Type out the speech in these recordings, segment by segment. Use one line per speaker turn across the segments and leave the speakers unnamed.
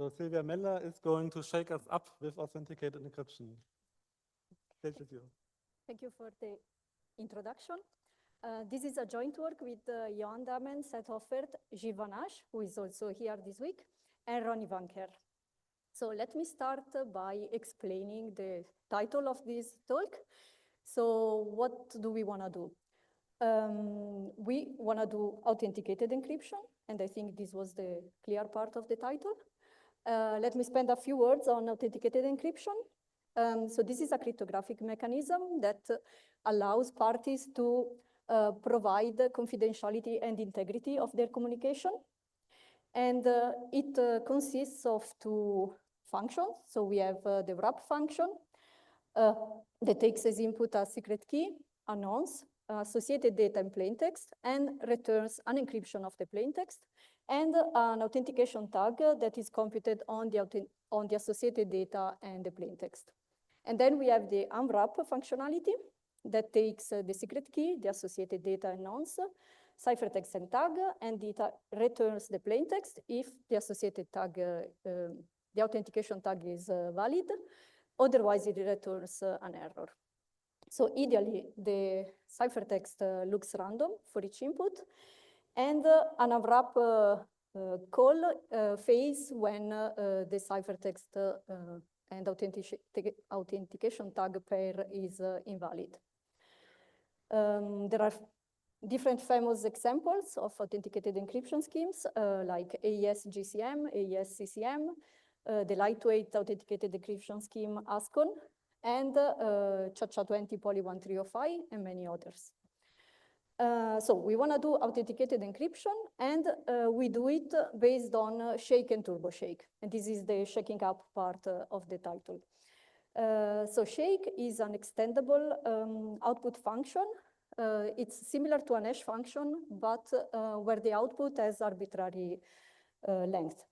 So Silvia Mella is going to shake us up with authenticated encryption. Stage is yours.
Thank you for the introduction. This is a joint work with Johan Damen, Seth Hoffert, Gilles Van Asch, who is also here this week, and Ronnie Vanker. So let me start by explaining the title of this talk. So what do we want to do? We want to do authenticated encryption, and I think this was the clear part of the title. Let me spend a few words on authenticated encryption. So this is a cryptographic mechanism that allows parties to provide confidentiality and integrity of their communication. And it consists of two functions. So we have the wrap function that takes as input a secret key, a nonce, associated data in plain text, and returns an encryption of the plain text, and an authentication tag that is computed on the associated data and the plain text. And then we have the unwrap functionality that takes the secret key, the associated data and nonce, ciphertext and tag, and it returns the plain text if the associated tag, the authentication tag is valid. Otherwise, it returns an error. So ideally, the ciphertext looks random for each input, and an unwrap call fails when the ciphertext and authentication tag pair is invalid. There are different famous examples of authenticated encryption schemes like AES-GCM, AES-CCM, the lightweight authenticated encryption scheme ASCON, and CHA-20 Poly1305, and many others. So we want to do authenticated encryption, and we do it based on shake and turbo shake. And this is the shaking up part of the title. So shake is an extendable output function. It's similar to an hash function, but where the output has arbitrary length.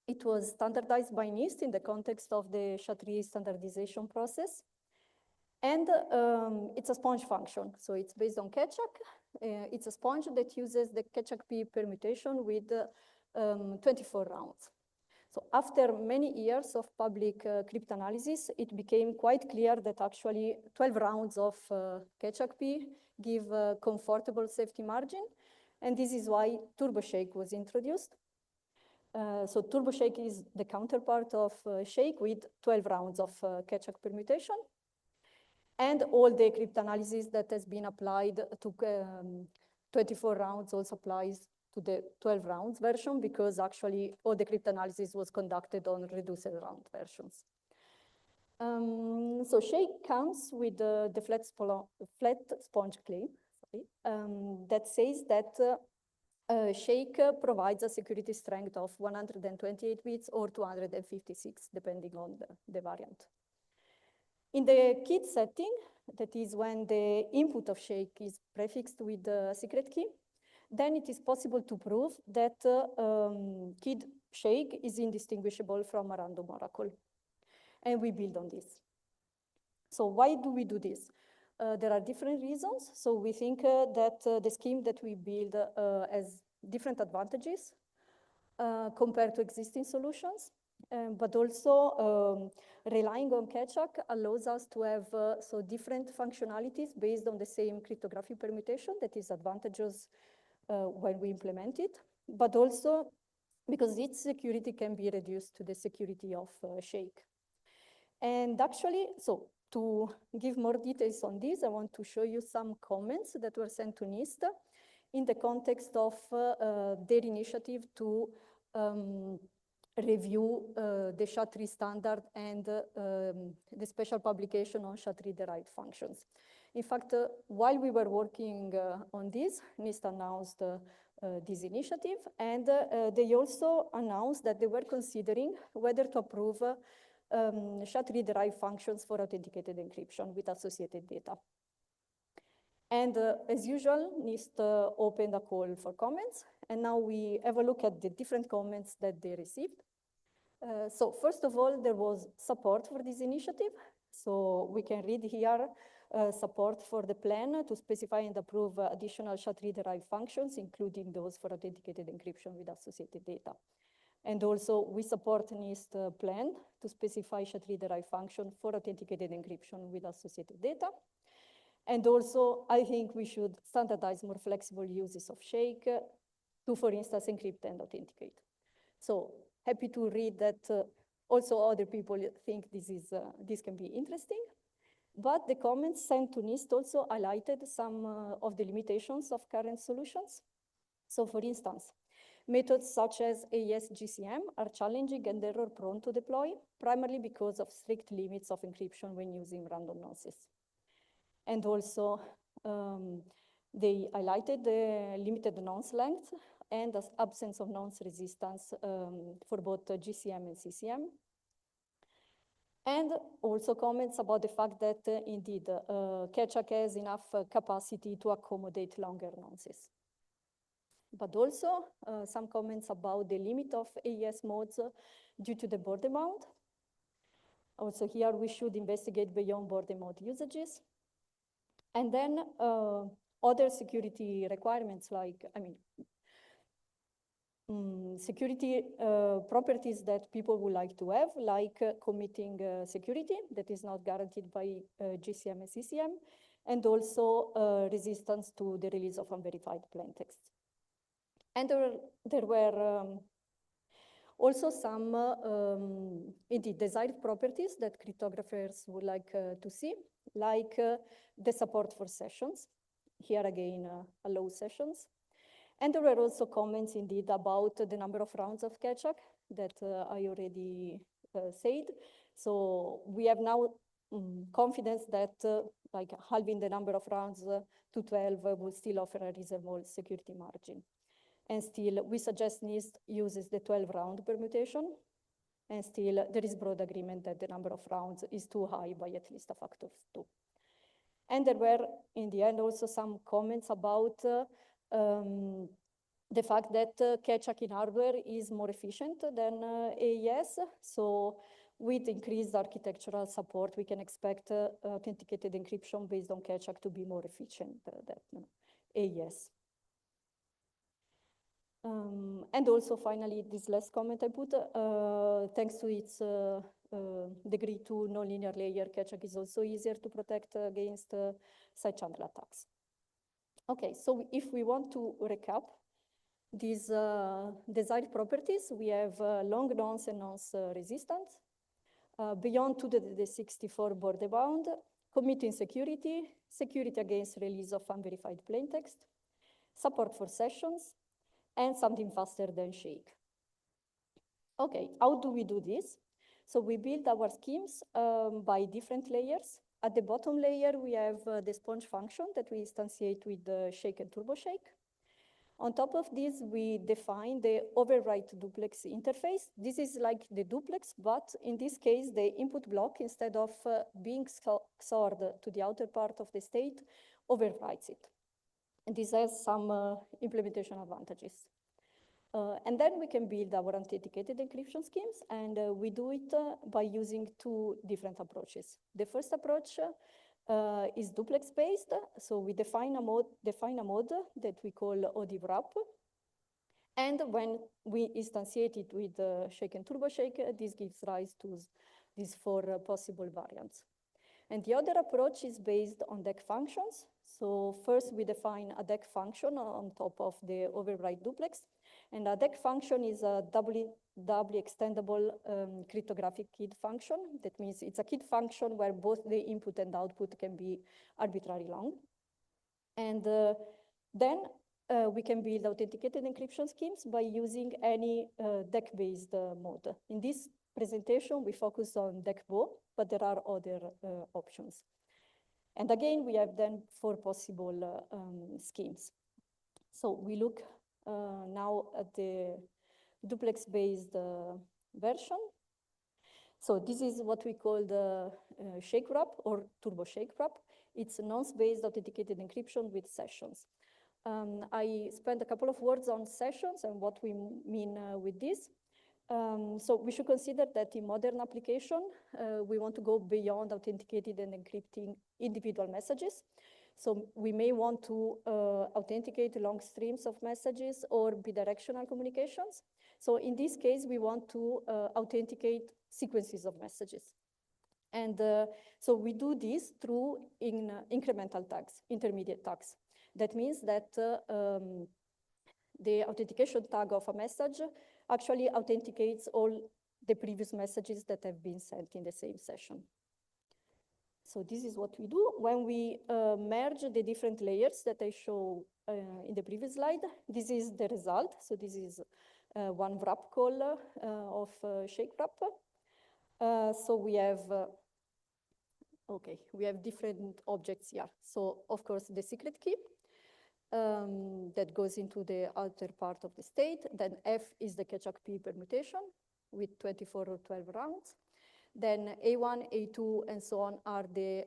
It was standardized by NIST in the context of the SHA-3 standardization process. And it's a sponge function. So it's based on Ketchak. It's a sponge that uses the Ketchak-P permutation with 24 rounds. So after many years of public cryptanalysis, it became quite clear that actually 12 rounds of Ketchak-P give a comfortable safety margin. And this is why TurboShake was introduced. So TurboShake is the counterpart of Shake with 12 rounds of Ketchak permutation. And all the cryptanalysis that has been applied to 24 rounds also applies to the 12 rounds version, because actually all the cryptanalysis was conducted on reduced round versions. So Shake comes with the flat sponge claim, that says that Shake provides a security strength of 128 bits or 256, depending on the variant. In the KID setting, that is when the input of Shake is prefixed with the secret key, then it is possible to prove that KID Shake is indistinguishable from a random oracle. And we build on this. So why do we do this? There are different reasons. So we think that the scheme that we build has different advantages compared to existing solutions. But also relying on Ketchak allows us to have so different functionalities based on the same cryptographic permutation that is advantageous when we implement it, but also because its security can be reduced to the security of Shake. And actually, so to give more details on this, I want to show you some comments that were sent to NIST in the context of their initiative to review the SHA-3 standard and the special publication on SHA-3 derived functions. In fact, while we were working on this, NIST announced this initiative, and they also announced that they were considering whether to approve SHA-3 derived functions for authenticated encryption with associated data. And as usual, NIST opened a call for comments, and now we have a look at the different comments that they received. So first of all, there was support for this initiative. So we can read here support for the plan to specify and approve additional SHA-3 derived functions, including those for authenticated encryption with associated data. And also, we support NIST plan to specify SHA-3-derived function for authenticated encryption with associated data. And also, I think we should standardize more flexible uses of shake to, for instance, encrypt and authenticate. So happy to read that also other people think this can be interesting. But the comments sent to NIST also highlighted some of the limitations of current solutions. So for instance, methods such as AES GCM are challenging and error-prone to deploy, primarily because of strict limits of encryption when using random nonces. And also, they highlighted the limited nonce length and the absence of nonce resistance for both GCM and CCM. And also comments about the fact that indeed, Keccak has enough capacity to accommodate longer nonces. But also some comments about the limit of AES modes due to the border mount. Also here we should investigate beyond border mode usages. And then other security requirements like, security properties that people would like to have, like committing security that is not guaranteed by GCM and CCM, and also resistance to the release of unverified plaintext. And there were also some indeed desired properties that cryptographers would like to see, like the support for sessions. Here again, allow sessions. And there were also comments indeed about the number of rounds of Keccak that I already said. So we have now confidence that like halving the number of rounds to 12 will still offer a reasonable security margin. And still, we suggest NIST uses the 12-round permutation. And still, there is broad agreement that the number of rounds is too high by at least a factor of 2. And there were, in the end, also some comments about the fact that Keccak in hardware is more efficient than AES. So with increased architectural support, we can expect authenticated encryption based on Keccak to be more efficient than AES. And also, finally, this last comment I put, thanks to its degree 2 nonlinear layer, Keccak is also easier to protect against side channel attacks. Okay, so if we want to recap these desired properties, we have long nonce and nonce resistance, beyond 2 to the 64 border bound, committing security, security against release of unverified plaintext, support for sessions, and something faster than shake. Okay, how do we do this? So we build our schemes by different layers. At the bottom layer, we have the sponge function that we instantiate with the shake and turbo shake. On top of this, we define the overwrite duplex interface. This is like the duplex, but in this case, the input block, instead of being XORed to the outer part of the state, overwrites it. And this has some implementation advantages. And then we can build our authenticated encryption schemes, and we do it by using 2 different approaches. The first approach is duplex-based, so we define a mode that we call ODIV wrap, and when we instantiate it with shake and turbo shake, this gives rise to these 4 possible variants. And the other approach is based on DEC functions. So first we define a DEC function on top of the override duplex. And a DEC function is a doubly extendable cryptographic KID function. That means it's a KID function where both the input and output can be arbitrarily long. And then we can build authenticated encryption schemes by using any DEC-based mode. In this presentation, we focus on DEC-BO, but there are other options. And again, we have then 4 possible schemes. So we look now at the duplex-based version. So this is what we call the shake wrap or turbo shake wrap. It's nonce-based authenticated encryption with sessions. I spent a couple of words on sessions and what we mean with this. So we should consider that in modern application, we want to go beyond authenticated and encrypting individual messages. So we may want to authenticate long streams of messages or bidirectional communications. So in this case, we want to authenticate sequences of messages. And so we do this through incremental tags, intermediate tags. That means that the authentication tag of a message actually authenticates all the previous messages that have been sent in the same session. So this is what we do when we merge the different layers that I show in the previous slide. This is the result. So this is one wrap call of shake wrap. So we have, we have different objects here. So of course, the secret key that goes into the outer part of the state. Then F is the catch-up P permutation with 24 or 12 rounds. Then A1, A2, and so on are the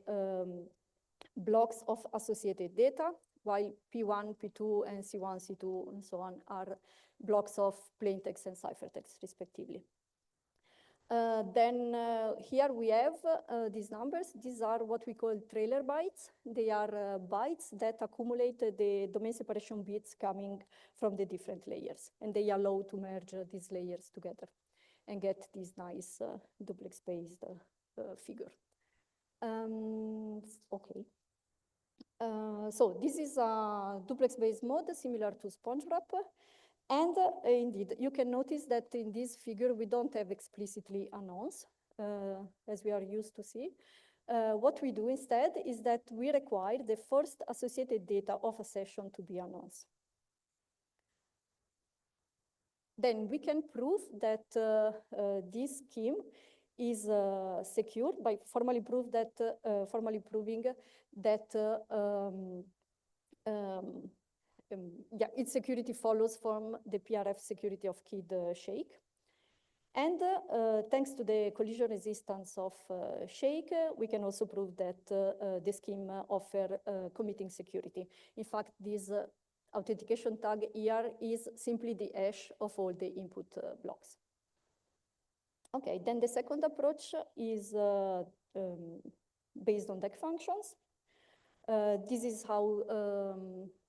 blocks of associated data, while P1, P2, and C1, C2, and so on are blocks of plaintext and ciphertext, respectively. Then here we have these numbers. These are what we call trailer bytes. They are bytes that accumulate the domain separation bits coming from the different layers, and they allow to merge these layers together and get this nice duplex-based figure. Okay. So this is a duplex-based mode similar to sponge wrap. And indeed, you can notice that in this figure, we don't have explicitly a nonce, as we are used to see. What we do instead is that we require the first associated data of a session to be a nonce. Then we can prove that this scheme is secure by formally proving that its security follows from the PRF security of KID shake. And thanks to the collision resistance of shake, we can also prove that the scheme offers committing security. In fact, this authentication tag here is simply the hash of all the input blocks. Okay, then the second approach is based on DEC functions. This is how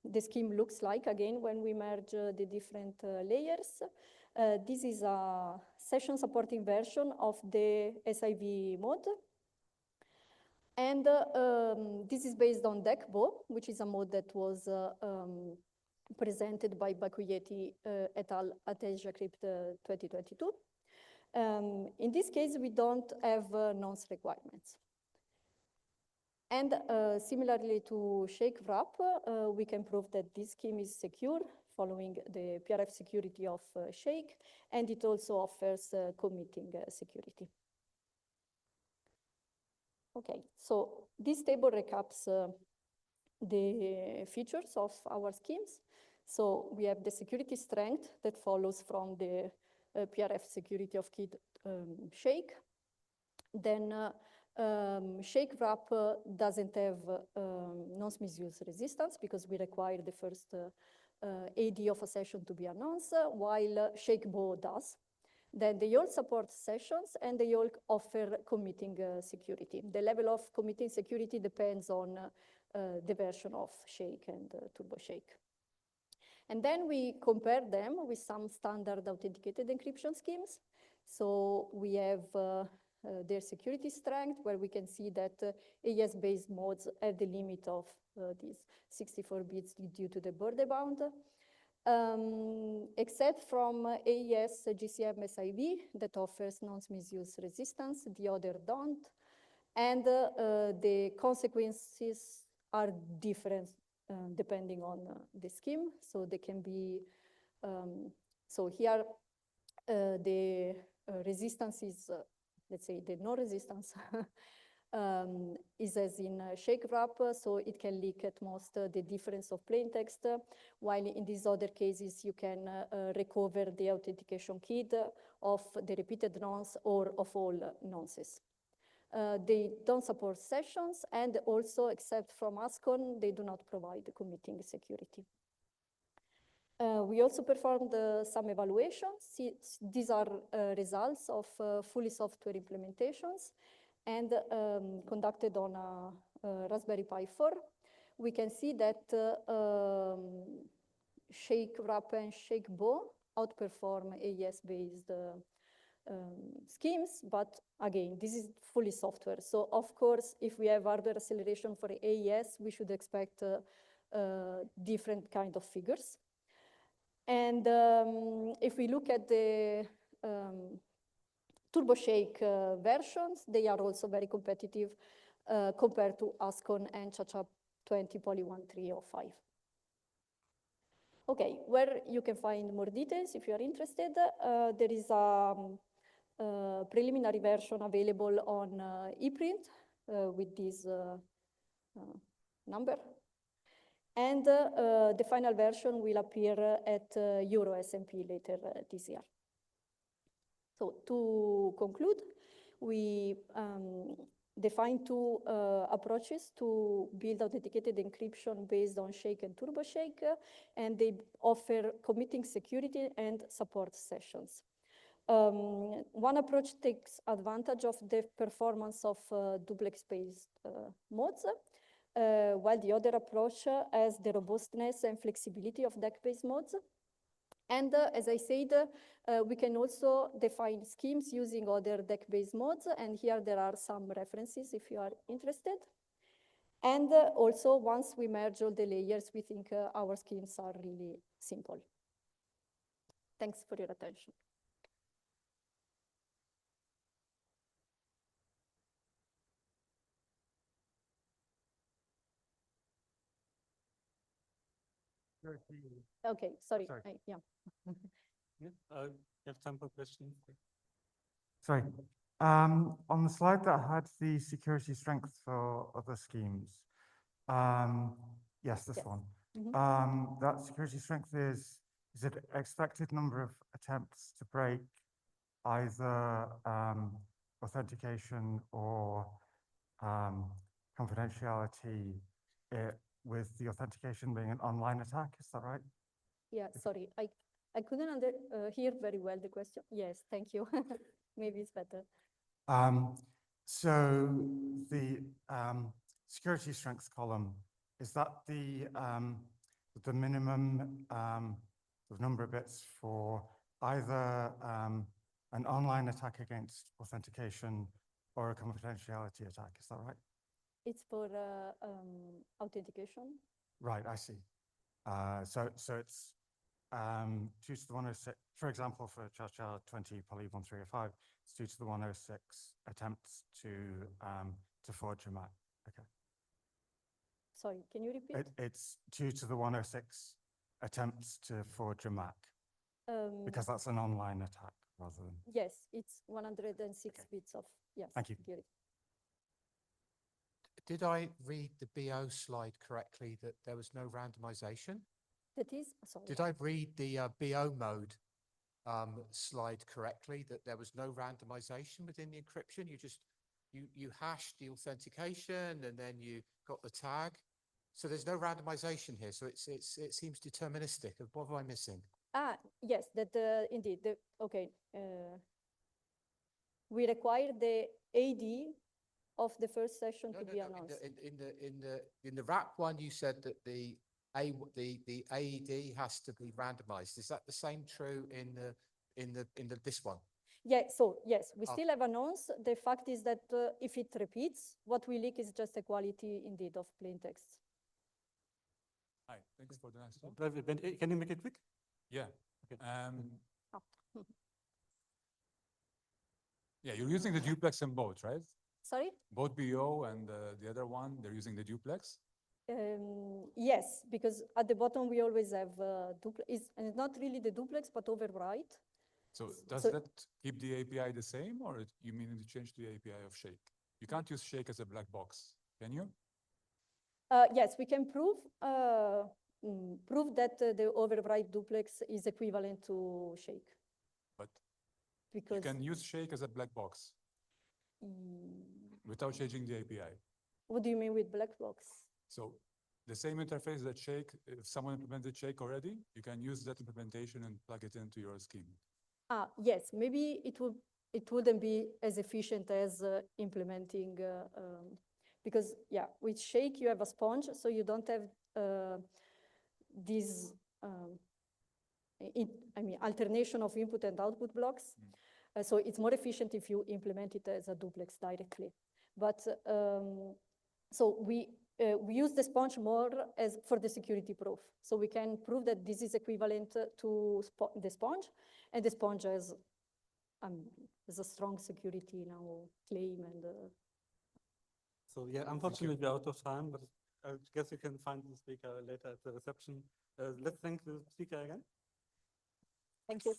the scheme looks like, again, when we merge the different layers. This is a session supporting version of the SIV mode. And this is based on DECBO, which is a mode that was presented by Bakuyeti et al. At AsiaCrypt 2022. In this case, we don't have nonce requirements. And similarly to shake wrap, we can prove that this scheme is secure following the PRF security of shake, and it also offers committing security. Okay, so this table recaps the features of our schemes. So we have the security strength that follows from the PRF security of KID shake. Then shake wrap doesn't have nonce misuse resistance because we require the first AD of a session to be a nonce, while shake bow does. Then they all support sessions and they all offer committing security. The level of committing security depends on the version of shake and turbo shake. And then we compare them with some standard authenticated encryption schemes. So we have their security strength, where we can see that AES-based modes have the limit of these 64 bits due to the border bound. Except from AES GCM SIV that offers nonce misuse resistance, the other don't. And the consequences are different depending on the scheme. So they can be, so here the resistance is, let's say the no resistance is as in shake wrap, so it can leak at most the difference of plain text, while in these other cases you can recover the authentication key of the repeated nonce or of all nonces. They don't support sessions, and also, except from ASCON, they do not provide committing security. We also performed some evaluations. These are results of fully software implementations and conducted on a Raspberry Pi 4. We can see that shake wrap and shake bow outperform AES-based schemes, but again, this is fully software. So of course, if we have hardware acceleration for AES, we should expect different kind of figures. And if we look at the TurboShake versions, they are also very competitive compared to Ascon and ChaCha20 Poly 1305. Okay, where you can find more details if you are interested, there is a preliminary version available on ePrint with this number. And the final version will appear at Euro SMP later this year. So to conclude, we define two approaches to build authenticated encryption based on Shake and TurboShake, and they offer committing security and support sessions. One approach takes advantage of the performance of duplex-based modes, while the other approach has the robustness and flexibility of deck-based modes. And as I said, we can also define schemes using other deck-based modes, and here there are some references if you are interested. And also, once we merge all the layers, we think our schemes are really simple. Thanks for your attention. Okay, sorry. Yeah.
Yeah, you have time for questions.
Sorry. On the slide that had the security strength for other schemes, yes, this one. That security strength is it expected number of attempts to break either authentication or confidentiality, with the authentication being an online attack? Is that right?
Yeah, sorry, I couldn't hear very well the question. Yes, thank you. Maybe it's better.
So the security strength column, is that the minimum number of bits for either an online attack against authentication or a confidentiality attack? Is that right?
It's for authentication.
Right, I see. So it's 2 to the 106, for example, for ChaCha20 Poly 1305, it's 2 to the 106 attempts to forge a MAC. Okay.
Sorry, can you repeat?
It's 2 to the 106 attempts to forge a MAC, because that's an online attack rather than.
Yes, it's 106 bits of, yes.
Thank you.
Security.
Did I read the BO slide correctly that there was no randomization?
That is, sorry.
Did I read the BO mode slide correctly that there was no randomization within the encryption? You hashed the authentication and then you got the tag. So there's no randomization here. So it seems deterministic. What am I missing?
Yes, that indeed. Okay. We require the AD of the first session to be announced.
In the wrap one, you said that the AED has to be randomized. Is that the same true in this one?
Yeah. So yes, we still have announced. The fact is that if it repeats, what we leak is just a quality indeed of plain text.
Hi, thanks for the nice talk.
Can you make it quick?
Yeah.
Okay.
Yeah, you're using the duplex in both, right?
Sorry?
Both BO and the other one, they're using the duplex?
Yes, because at the bottom we always have duplex. It's not really the duplex, but overwrite.
So does that keep the API the same, or you mean to change the API of Shake? You can't use Shake as a black box, can you?
Yes, we can prove that the overwrite duplex is equivalent to Shake.
But
because
you can use Shake as a black box without changing the API.
What do you mean with black box?
So the same interface that Shake, if someone implemented Shake already, you can use that implementation and plug it into your scheme.
Yes, maybe it wouldn't be as efficient as implementing, because yeah, with Shake you have a sponge, so you don't have this alternation of input and output blocks. So it's more efficient if you implement it as a duplex directly. But so we use the sponge more as for the security proof. So we can prove that this is equivalent to the sponge, and the sponge has a strong security now claim. And
so yeah, unfortunately we're out of time, but I guess you can find the speaker later at the reception. Let's thank the speaker again.
thank you.